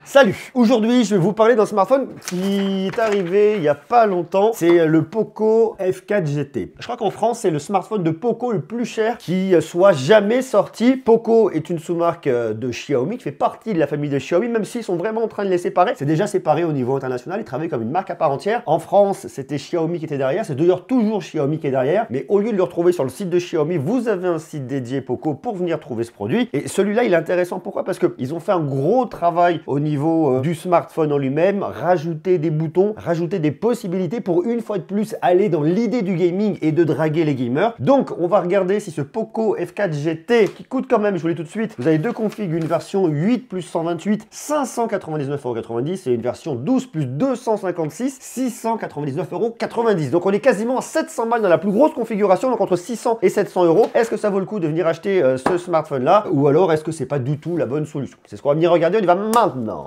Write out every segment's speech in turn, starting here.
Salut! Aujourd'hui, je vais vous parler d'un smartphone qui est arrivé il n'y a pas longtemps. C'est le Poco F4 GT. Je crois qu'en France, c'est le smartphone de Poco le plus cher qui soit jamais sorti. Poco est une sous-marque de Xiaomi qui fait partie de la famille de Xiaomi, même s'ils sont vraiment en train de les séparer. C'est déjà séparé au niveau international. Ils travaillent comme une marque à part entière. En France, c'était Xiaomi qui était derrière. C'est d'ailleurs toujours Xiaomi qui est derrière. Mais au lieu de le retrouver sur le site de Xiaomi, vous avez un site dédié Poco pour venir trouver ce produit. Et celui-là, il est intéressant. Pourquoi? Parce qu'ils ont fait un gros travail au niveau du smartphone en lui-même, rajouter des boutons, rajouter des possibilités pour une fois de plus aller dans l'idée du gaming et de draguer les gamers. Donc on va regarder si ce Poco F4 GT, qui coûte quand même, je vous le dis tout de suite, vous avez deux configs, une version 8 plus 128, 599,90 € et une version 12 plus 256, 699,90 €. Donc on est quasiment à 700 balles dans la plus grosse configuration, donc entre 600 et 700 €. Est-ce que ça vaut le coup de venir acheter ce smartphone-là, ou alors est-ce que c'est pas du tout la bonne solution? C'est ce qu'on va venir regarder, on y va maintenant.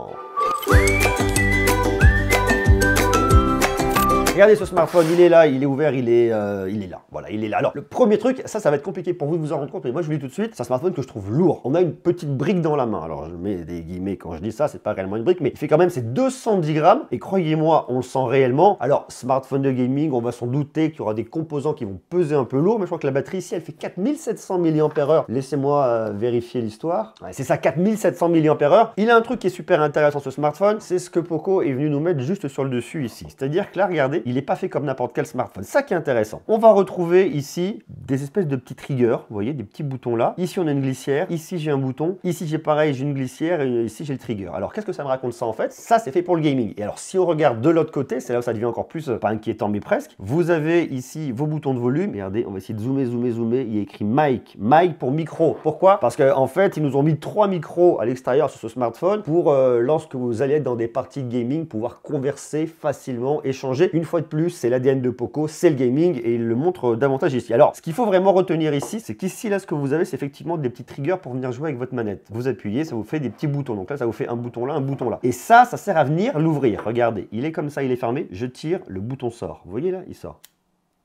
Regardez ce smartphone, il est là, il est ouvert, il est là. Voilà, il est là. Alors, le premier truc, ça va être compliqué pour vous de vous en rendre compte, mais moi, je vous le dis tout de suite, c'est un smartphone que je trouve lourd. On a une petite brique dans la main. Alors, je mets des guillemets quand je dis ça, c'est pas réellement une brique, mais il fait quand même ses 210 grammes. Et croyez-moi, on le sent réellement. Alors, smartphone de gaming, on va s'en douter qu'il y aura des composants qui vont peser un peu lourd, mais je crois que la batterie ici, elle fait 4700 mAh. Laissez-moi vérifier l'histoire. Ouais, c'est ça, 4700 mAh. Il a un truc qui est super intéressant, ce smartphone, c'est ce que Poco est venu nous mettre juste sur le dessus ici. C'est-à-dire que là, regardez, il n'est pas fait comme n'importe quel smartphone. Ça qui est intéressant. On va retrouver ici des espèces de petits triggers, vous voyez, des petits boutons là. Ici, on a une glissière. Ici, j'ai un bouton. Ici, j'ai pareil, j'ai une glissière. Et ici, j'ai le trigger. Alors, qu'est-ce que ça me raconte ça en fait? Ça, c'est fait pour le gaming. Et alors, si on regarde de l'autre côté, c'est là où ça devient encore plus, pas inquiétant, mais presque. Vous avez ici vos boutons de volume. Et regardez, on va essayer de zoomer, zoomer, zoomer. Il y a écrit mic. Mic pour micro. Pourquoi? Parce qu'en fait, ils nous ont mis 3 micros à l'extérieur sur ce smartphone pour, lorsque vous allez être dans des parties de gaming, pouvoir converser facilement, échanger. Une fois de plus, c'est l'ADN de Poco, c'est le gaming et il le montre davantage ici. Alors, ce qu'il faut vraiment retenir ici, c'est qu'ici, là, ce que vous avez, c'est effectivement des petits triggers pour venir jouer avec votre manette. Vous appuyez, ça vous fait des petits boutons. Donc là, ça vous fait un bouton là, un bouton là. Et ça sert à venir l'ouvrir. Regardez, il est comme ça, il est fermé. Je tire, le bouton sort. Vous voyez là, il sort.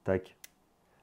Tac.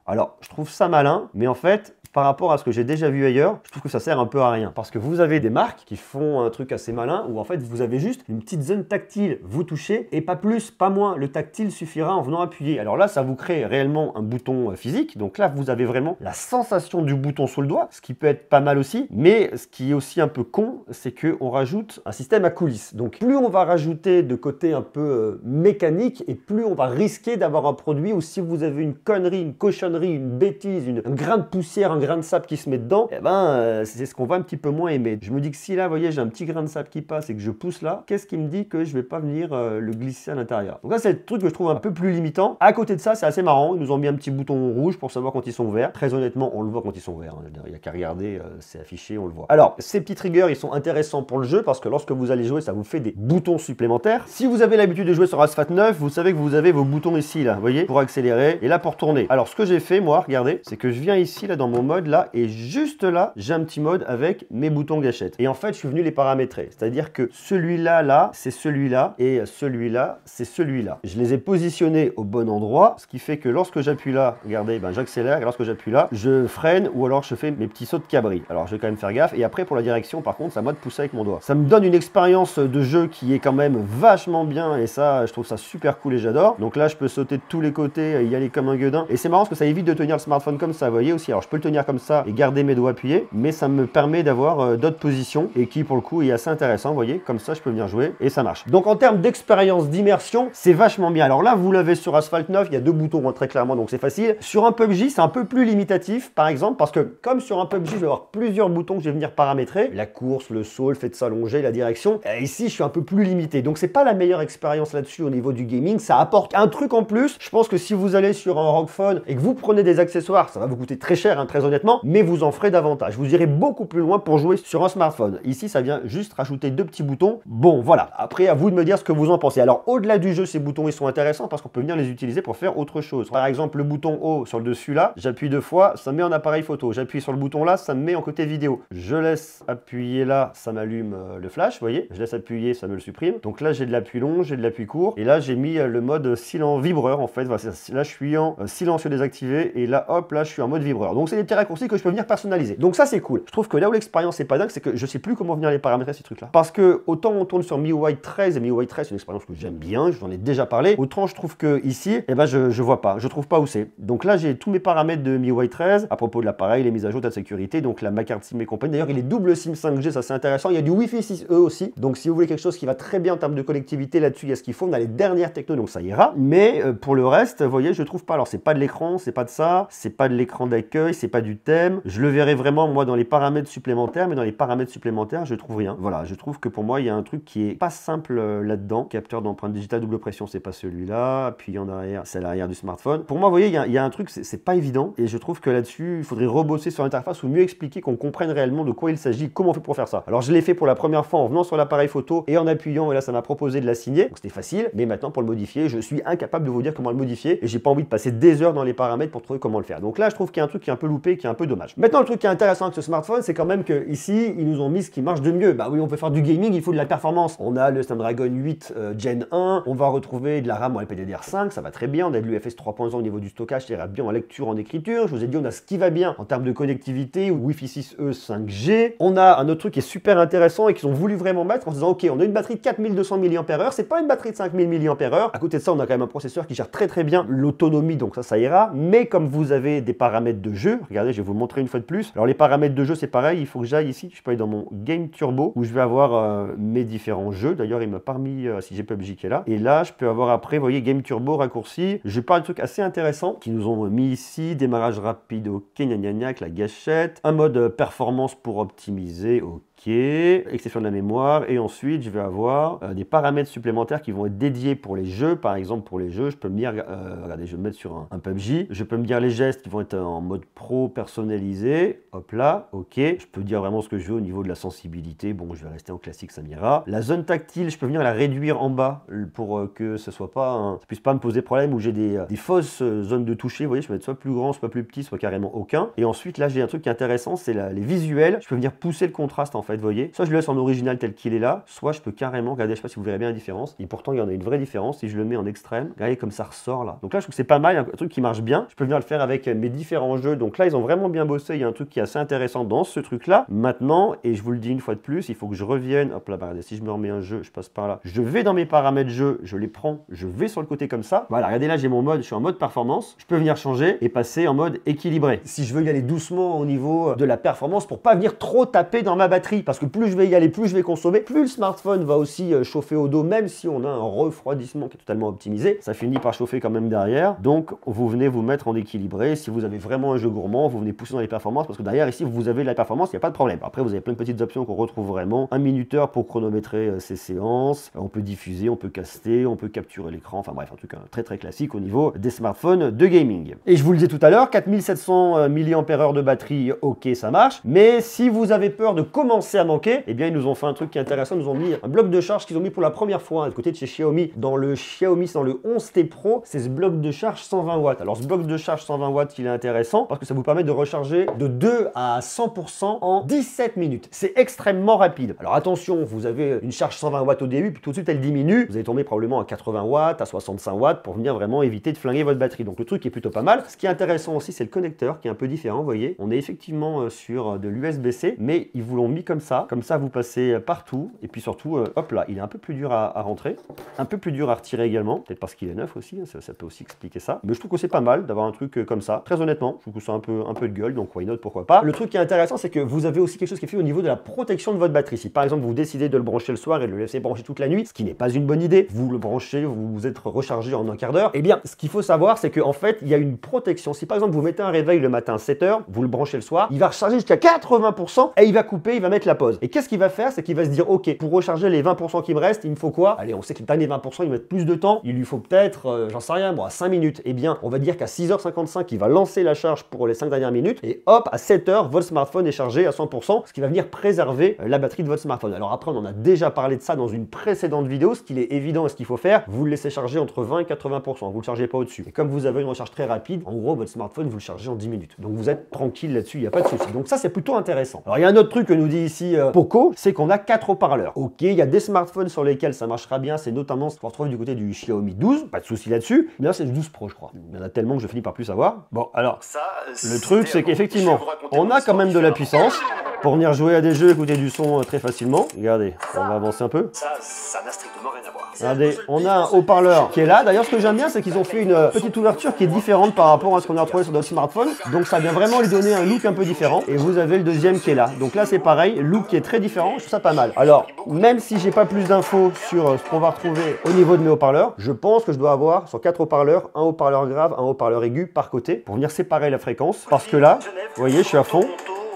Alors, je trouve ça malin, mais en fait, par rapport à ce que j'ai déjà vu ailleurs, je trouve que ça sert un peu à rien. Parce que vous avez des marques qui font un truc assez malin où en fait, vous avez juste une petite zone tactile. Vous touchez et pas plus, pas moins. Le tactile suffira en venant appuyer. Alors là, ça vous crée réellement un bouton physique. Donc là, vous avez vraiment la sensation du bouton sous le doigt, ce qui peut être pas mal aussi. Mais ce qui est aussi un peu con, c'est qu'on rajoute un système à coulisses. Donc plus on va rajouter de côté un peu mécanique et plus on va risquer d'avoir un produit où si vous avez une connerie, une cochonnerie, une bêtise, un grain de poussière, un grain de sable qui se met dedans, eh ben, c'est ce qu'on va un petit peu moins aimer. Je me dis que si là, vous voyez, j'ai un petit grain de sable qui passe et que je pousse là, qu'est-ce qui me dit que je vais pas venir le glisser à l'intérieur? Donc là, c'est le truc que je trouve un peu plus limitant. À côté de ça, c'est assez marrant. Ils nous ont mis un petit bouton rouge pour savoir quand ils sont ouverts. Très honnêtement, on le voit quand ils sont ouverts. Il n'y a qu'à regarder, c'est affiché, on le voit. Alors, ces petits triggers, ils sont intéressants pour le jeu parce que lorsque vous allez jouer, ça vous fait des boutons supplémentaires. Si vous avez l'habitude de jouer sur Asphalt 9, vous savez que vous avez vos boutons ici, là, vous voyez, pour accélérer et là pour tourner. Alors, ce que j'ai fait, moi, regardez, c'est que je viens ici, là, dans mon mode, là, et juste là, j'ai un petit mode avec mes boutons gâchettes. Et en fait, je suis venu les paramétrer. C'est-à-dire que celui-là, là, c'est celui-là, et celui-là, c'est celui-là. Je les ai positionnés au bon endroit, ce qui fait que lorsque j'appuie là, regardez, ben, j'accélère, et lorsque j'appuie là, je freine, ou alors je fais mes petits sauts de cabri. Alors, je vais quand même faire gaffe. Et après, pour la direction, par contre, c'est à moi de pousser avec mon doigt. Ça me donne une expérience de jeu qui est quand même vachement bien, et ça, je trouve ça super cool et j'adore. Donc là, je peux sauter de tous les côtés, y aller comme un gueudin. Et c'est marrant parce que ça évite de tenir le smartphone comme ça, vous voyez aussi. Alors, je peux le tenir comme ça et garder mes doigts appuyés, mais ça me permet d'avoir d'autres positions et qui, pour le coup, est assez intéressant, vous voyez. Comme ça, je peux venir jouer et ça marche. Donc, en termes d'expérience d'immersion, c'est vachement bien. Alors là, vous l'avez sur Asphalt 9, il y a deux boutons, hein, très clairement, donc c'est facile. Sur un PUBG, c'est un peu plus limitatif, par exemple, parce que comme sur un PUBG, je vais avoir plusieurs boutons que je vais venir paramétrer. La course, le saut, le fait de s'allonger, la direction. Et ici, je suis un peu plus limité. Donc, c'est pas la meilleure expérience là-dessus au niveau du gaming. Ça apporte un truc en plus. Je pense que si vous allez sur un ROG Phone et que vous prenez des accessoires, ça va vous coûter très cher, hein, très honnêtement, mais vous en ferez davantage. Vous irez beaucoup plus loin pour jouer sur un smartphone. Ici, ça vient juste rajouter deux petits boutons. Bon, voilà. Après, à vous de me dire ce que vous en pensez. Alors, au-delà du jeu, ces boutons, ils sont intéressants parce qu'on peut venir les utiliser pour faire autre chose. Par exemple, le bouton haut sur le dessus là, j'appuie deux fois, ça me met en appareil photo. J'appuie sur le bouton là, ça me met en côté vidéo. Je laisse appuyer là, ça m'allume le flash, vous voyez. Je laisse appuyer, ça me le supprime. Donc là, j'ai de l'appui long, j'ai de l'appui court. Et là, j'ai mis le mode silence vibreur en fait. Voilà, là, je suis en silencieux désactivé et là, hop, là, je suis en mode vibreur. Donc, c'est des petits raccourcis que je peux venir personnaliser. Donc ça c'est cool. Je trouve que là où l'expérience est pas dingue, c'est que je sais plus comment venir les paramétrer ces trucs là. Parce que autant on tourne sur MIUI 13 et MIUI 13 c'est une expérience que j'aime bien, je vous en ai déjà parlé, autant je trouve que ici, eh ben je vois pas, je trouve pas où c'est. Donc là j'ai tous mes paramètres de MIUI 13 à propos de l'appareil, les mises à jour, de sécurité, donc la ma carte SIM et compagnie. D'ailleurs il est double SIM 5G, ça c'est intéressant. Il y a du Wi-Fi 6E aussi. Donc si vous voulez quelque chose qui va très bien en termes de connectivité là-dessus, il y a ce qu'il faut. On a les dernières techno, donc ça ira. Mais pour le reste, vous voyez, je trouve pas. Alors c'est pas de l'écran, c'est pas de ça, c'est pas de l'écran d'accueil, c'est pas du thème. Je le verrai vraiment moi dans les paramètres supplémentaires, mais dans les paramètres supplémentaires, je trouve rien. Voilà, je trouve que pour moi, il y a un truc qui est pas simple là-dedans. Capteur d'empreinte digitale double pression, c'est pas celui-là. Puis en arrière, c'est l'arrière du smartphone. Pour moi, vous voyez, il y a un truc, c'est pas évident. Et je trouve que là-dessus, il faudrait rebosser sur l'interface ou mieux expliquer qu'on comprenne réellement de quoi il s'agit, comment on fait pour faire ça. Alors je l'ai fait pour la première fois en venant sur l'appareil photo et en appuyant, et là ça m'a proposé de la signer. Donc c'était facile, mais maintenant pour le modifier, je suis incapable de vous dire comment le modifier et j'ai pas envie de passer des heures dans les paramètres pour trouver comment le faire. Donc là, je trouve qu'il y a un truc qui est un peu loupé, qui est un peu dommage. Maintenant, le truc qui est intéressant avec ce smartphone, c'est quand même que ici, ils nous ont mis ce qui marche de mieux. Bah oui, on peut faire du gaming, il faut de la performance. On a le Snapdragon 8 Gen 1, on va retrouver de la RAM en LPDDR5, ça va très bien. On a de l'UFS 3.0 au niveau du stockage, ça ira bien en lecture, en écriture. Je vous ai dit, on a ce qui va bien en termes de connectivité, Wi-Fi 6E 5G. On a un autre truc qui est super intéressant et qu'ils ont voulu vraiment mettre en se disant, ok, on a une batterie de 4200 mAh, c'est pas une batterie de 5000 mAh. À côté de ça, on a quand même un processeur qui gère très bien l'autonomie, donc ça ira. Mais comme vous avez des paramètres de jeu, regardez, je vais vous montrer une fois de plus. Alors les paramètres de jeu, c'est pareil, il faut que j'aille ici, je peux aller dans mon Game Turbo où je vais avoir mes différents jeux. D'ailleurs, il m'a pas remis si j'ai PUBG qui est là. Et là, je peux avoir après, vous voyez, Game Turbo raccourci. Je parle de trucs assez intéressants qui nous ont mis ici. Démarrage rapide, ok, gna gna gna, avec la gâchette. Un mode performance pour optimiser, ok. Exception de la mémoire, et ensuite je vais avoir des paramètres supplémentaires qui vont être dédiés pour les jeux. Par exemple, pour les jeux, je peux me dire, regardez, je vais me mettre sur un PUBG, je peux me dire les gestes qui vont être en mode pro personnalisé, hop là, ok. Je peux dire vraiment ce que je veux au niveau de la sensibilité, bon, je vais rester en classique, ça m'ira. La zone tactile, je peux venir la réduire en bas pour que ce soit pas, ça puisse pas me poser problème où j'ai des fausses zones de toucher. Vous voyez, je peux mettre soit plus grand, soit plus petit, soit carrément aucun. Et ensuite, là, j'ai un truc qui est intéressant, c'est les visuels. Je peux venir pousser le contraste en fait. Vous voyez, soit je le laisse en original tel qu'il est là, soit je peux carrément, regardez, je sais pas si vous verrez bien la différence, et pourtant il y en a une vraie différence si je le mets en extrême, regardez comme ça ressort là. Donc là je trouve que c'est pas mal, un truc qui marche bien, je peux venir le faire avec mes différents jeux, donc là ils ont vraiment bien bossé, il y a un truc qui est assez intéressant dans ce truc là. Maintenant, et je vous le dis une fois de plus, il faut que je revienne, hop là, bah, regardez, si je me remets un jeu, je passe par là, je vais dans mes paramètres jeu, je les prends, je vais sur le côté comme ça, voilà, regardez là j'ai mon mode, je suis en mode performance, je peux venir changer et passer en mode équilibré. Si je veux y aller doucement au niveau de la performance pour pas venir trop taper dans ma batterie, parce que plus je vais y aller, plus je vais consommer, plus le smartphone va aussi chauffer au dos, même si on a un refroidissement qui est totalement optimisé, ça finit par chauffer quand même derrière. Donc vous venez vous mettre en équilibré. Si vous avez vraiment un jeu gourmand, vous venez pousser dans les performances, parce que derrière ici vous avez de la performance, il n'y a pas de problème. Après vous avez plein de petites options qu'on retrouve vraiment, un minuteur pour chronométrer ses séances, on peut diffuser, on peut caster, on peut capturer l'écran, enfin bref, un truc très classique au niveau des smartphones de gaming. Et je vous le disais tout à l'heure, 4700 mAh de batterie, ok, ça marche, mais si vous avez peur de commencer à manquer, eh bien ils nous ont fait un truc qui est intéressant, ils nous ont mis un bloc de charge qu'ils ont mis pour la première fois à côté de chez Xiaomi, dans le 11T Pro, c'est ce bloc de charge 120 watts. Alors ce bloc de charge 120 watts, il est intéressant parce que ça vous permet de recharger de 2 à 100% en 17 minutes. C'est extrêmement rapide. Alors attention, vous avez une charge 120 watts au début, puis tout de suite elle diminue, vous allez tomber probablement à 80 watts, à 65 watts pour venir vraiment éviter de flinguer votre batterie. Donc le truc est plutôt pas mal. Ce qui est intéressant aussi, c'est le connecteur qui est un peu différent, vous voyez. On est effectivement sur de l'USB-C, mais ils vous l'ont mis comme ça vous passez partout, et puis surtout, hop là, il est un peu plus dur à rentrer, un peu plus dur à retirer également, peut-être parce qu'il est neuf aussi, hein, ça peut aussi expliquer ça, mais je trouve que c'est pas mal d'avoir un truc comme ça, très honnêtement, je trouve que c'est un peu de gueule, donc why not, pourquoi pas. Le truc qui est intéressant, c'est que vous avez aussi quelque chose qui est fait au niveau de la protection de votre batterie. Si par exemple vous décidez de le brancher le soir et de le laisser brancher toute la nuit, ce qui n'est pas une bonne idée, vous le branchez, vous êtes rechargé en un quart d'heure, eh bien ce qu'il faut savoir, c'est qu'en fait il y a une protection. Si par exemple vous mettez un réveil le matin à 7h, vous le branchez le soir, il va recharger jusqu'à 80% et il va couper, il va mettre la pause. Et qu'est-ce qu'il va faire? C'est qu'il va se dire, ok, pour recharger les 20% qui me restent, il me faut quoi? Allez, on sait que les derniers 20%, ils mettent plus de temps, il lui faut peut-être, j'en sais rien, bon, à 5 minutes. Eh bien, on va dire qu'à 6h55, il va lancer la charge pour les 5 dernières minutes, et hop, à 7h, votre smartphone est chargé à 100%, ce qui va venir préserver la batterie de votre smartphone. Alors après, on en a déjà parlé de ça dans une précédente vidéo, ce qu'il est évident et ce qu'il faut faire, vous le laissez charger entre 20 et 80%, vous le chargez pas au-dessus. Et comme vous avez une recharge très rapide, en gros, votre smartphone, vous le chargez en 10 minutes. Donc vous êtes tranquille là-dessus, il n'y a pas de souci. Donc ça, c'est plutôt intéressant. Alors il y a un autre truc que nous dit ici, aussi Poco, c'est qu'on a 4 haut-parleurs. Ok, il y a des smartphones sur lesquels ça marchera bien, c'est notamment ce qu'on retrouve du côté du Xiaomi 12, pas de souci là-dessus. Mais là, c'est le 12 Pro, je crois. Il y en a tellement que je finis par plus savoir. Bon, alors, le truc, c'est qu'effectivement, on a quand même de la puissance pour venir jouer à des jeux, écouter du son très facilement. Regardez, on va avancer un peu. Ça n'a strictement rien à voir. Regardez, on a un haut-parleur qui est là. D'ailleurs, ce que j'aime bien, c'est qu'ils ont fait une petite ouverture qui est différente par rapport à ce qu'on a retrouvé sur d'autres smartphones. Donc ça vient vraiment lui donner un look un peu différent. Et vous avez le deuxième qui est là. Donc là, c'est pareil, look qui est très différent. Je trouve ça pas mal. Alors, même si j'ai pas plus d'infos sur ce qu'on va retrouver au niveau de mes haut-parleurs, je pense que je dois avoir sur 4 haut-parleurs, un haut-parleur grave, un haut-parleur aigu par côté pour venir séparer la fréquence. Parce que là, vous voyez, je suis à fond.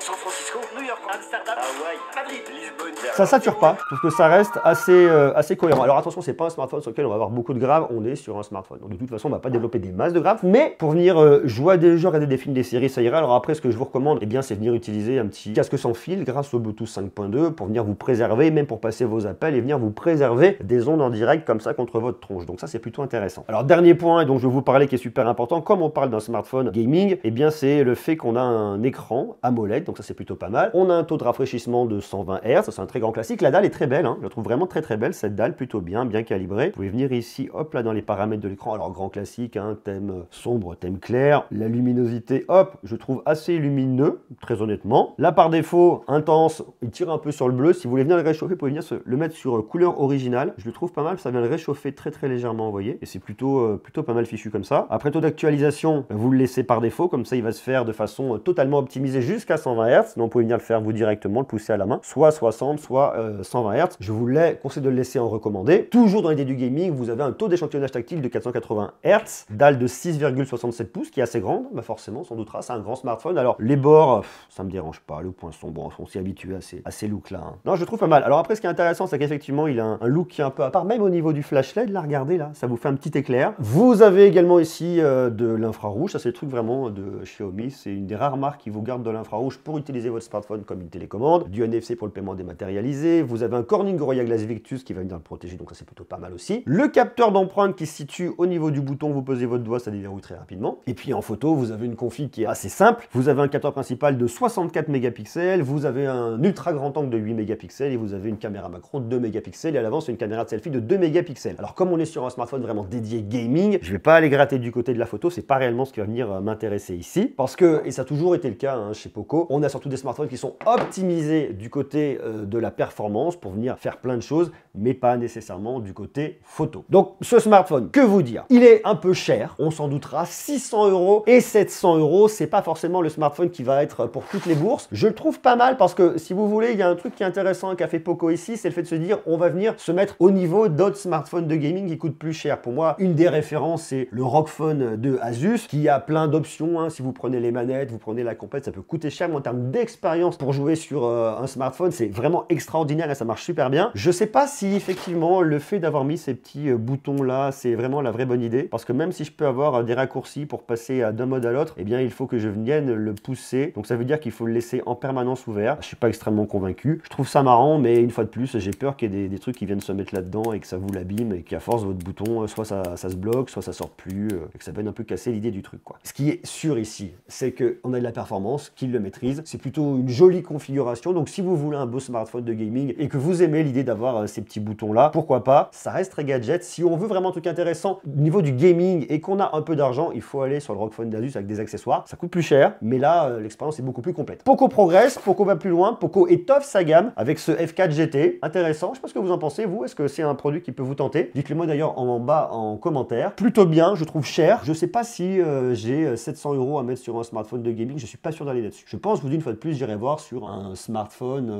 San Francisco, New York, Amsterdam, Hawaï, Madrid, Lisbonne. Ça sature pas. Je trouve que ça reste assez cohérent. Alors attention, c'est pas un smartphone sur lequel on va avoir beaucoup de graves. On est sur un smartphone. Donc de toute façon, on va pas développer des masses de graves. Mais pour venir jouer à des jeux, regarder des films, des séries, ça ira. Alors après, ce que je vous recommande, eh bien, c'est venir utiliser un petit casque sans fil grâce au Bluetooth 5.2 pour venir vous préserver, même pour passer vos appels et venir vous préserver des ondes en direct comme ça contre votre tronche. Donc ça, c'est plutôt intéressant. Alors dernier point dont je vais vous parler qui est super important, comme on parle d'un smartphone gaming, eh bien, c'est le fait qu'on a un écran AMOLED. Donc ça, c'est plutôt pas mal. On a un taux de rafraîchissement de 120 Hz. C'est un très grand classique. La dalle est très belle, hein. Je la trouve vraiment très belle cette dalle, plutôt bien calibrée. Vous pouvez venir ici, hop là dans les paramètres de l'écran. Alors grand classique, hein, thème sombre, thème clair. La luminosité, hop, je trouve assez lumineux, très honnêtement. Là par défaut, intense, il tire un peu sur le bleu. Si vous voulez venir le réchauffer, vous pouvez venir le mettre sur couleur originale. Je le trouve pas mal, ça vient le réchauffer très légèrement, vous voyez. Et c'est plutôt pas mal fichu comme ça. Après taux d'actualisation, vous le laissez par défaut, comme ça il va se faire de façon totalement optimisée jusqu'à 120 Hz. Donc vous pouvez venir le faire vous directement, le pousser à la main, soit 60, soit 120 Hz. Je vous conseille de le laisser en recommandé. Toujours dans l'idée du gaming, vous avez un taux d'échantillonnage tactile de 480 Hz, dalle de 6,67 pouces qui est assez grande, bah forcément, sans doute, c'est un grand smartphone. Alors les bords, ça me dérange pas, le poinçon, bon, on s'y habitue à ces looks là. Hein. Non, je trouve pas mal. Alors après, ce qui est intéressant, c'est qu'effectivement, il a un look qui est un peu à part, même au niveau du flash LED, là, regardez là, ça vous fait un petit éclair. Vous avez également ici de l'infrarouge, ça c'est le truc vraiment de Xiaomi, c'est une des rares marques qui vous garde de l'infrarouge pour utiliser votre smartphone comme une télécommande, du NFC pour le paiement dématérialisé, vous avez un Corning Gorilla Glass Victus qui va venir le protéger, donc ça c'est plutôt pas mal aussi. Le capteur d'empreinte qui se situe au niveau du bouton, vous posez votre doigt, ça déverrouille très rapidement. Et puis en photo, vous avez une config qui est assez simple. Vous avez un capteur principal de 64 mégapixels, vous avez un ultra grand angle de 8 mégapixels et vous avez une caméra macro de 2 mégapixels et à l'avant c'est une caméra de selfie de 2 mégapixels. Alors comme on est sur un smartphone vraiment dédié gaming, je vais pas aller gratter du côté de la photo, c'est pas réellement ce qui va venir m'intéresser ici. Parce que, et ça a toujours été le cas hein, chez Poco, on a surtout des smartphones qui sont optimisés du côté de la performance pour venir faire plein de choses, mais pas nécessairement du côté photo. Donc ce smartphone, que vous dire? Il est un peu cher, on s'en doutera, 600 € et 700 €, c'est pas forcément le smartphone qui va être pour toutes les bourses. Je le trouve pas mal parce que si vous voulez, il y a un truc qui est intéressant qu'a fait Poco ici, c'est le fait de se dire on va venir se mettre au niveau d'autres smartphones de gaming qui coûtent plus cher. Pour moi, une des références, c'est le ROG Phone de Asus, qui a plein d'options. Hein. Si vous prenez les manettes, vous prenez la complète, ça peut coûter cher, mais en termes d'expérience pour jouer sur un smartphone, c'est vraiment extraordinaire et ça marche super bien. Je sais pas si effectivement le fait d'avoir mis ces petits boutons là, c'est vraiment la vraie bonne idée, parce que même si je peux avoir des raccourcis pour passer d'un mode à l'autre, eh bien il faut que je vienne le pousser, donc ça veut dire qu'il faut le laisser en permanence ouvert. Je suis pas extrêmement convaincu, je trouve ça marrant, mais une fois de plus, j'ai peur qu'il y ait des trucs qui viennent se mettre là-dedans et que ça vous l'abîme et qu'à force votre bouton, soit ça se bloque, soit ça sort plus, et que ça vienne un peu casser l'idée du truc quoi. Ce qui est sûr ici, c'est qu'on a de la performance, qu'il le maîtrise, c'est plutôt une jolie configuration, donc si vous voulez un beau smartphone de gaming et que vous aimez l'idée d'avoir ces petits boutons là, pourquoi pas, ça reste très gadget. Si on veut vraiment un truc intéressant au niveau du gaming et qu'on a un peu d'argent, il faut aller sur le ROG Phone d'Asus avec des accessoires, ça coûte plus cher, mais là l'expérience est beaucoup plus complète. Poco progresse, Poco va plus loin, Poco étoffe sa gamme avec ce F4 GT, intéressant, je sais pas ce que vous en pensez vous, est-ce que c'est un produit qui peut vous tenter? Dites-le moi d'ailleurs en bas en commentaire. Plutôt bien, je trouve cher, je sais pas si j'ai 700 € à mettre sur un smartphone de gaming, je suis pas sûr d'aller là-dessus. Je pense, vous dis une fois de plus, j'irai voir sur un smartphone,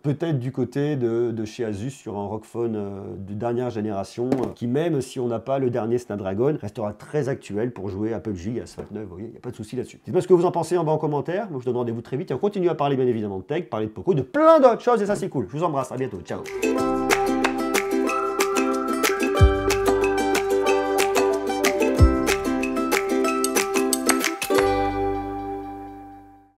peut-être du côté de chez Asus, sur un ROG Phone de dernière génération, qui même si on n'a pas le dernier Snapdragon, restera très actuel pour jouer Apple G à ce 29, vous voyez, il n'y a pas de souci là-dessus. Dites-moi ce que vous en pensez en bas en commentaire, moi je vous donne rendez-vous très vite et on continue à parler bien évidemment de tech, parler de Poco, de plein d'autres choses et ça c'est cool. Je vous embrasse, à bientôt, ciao.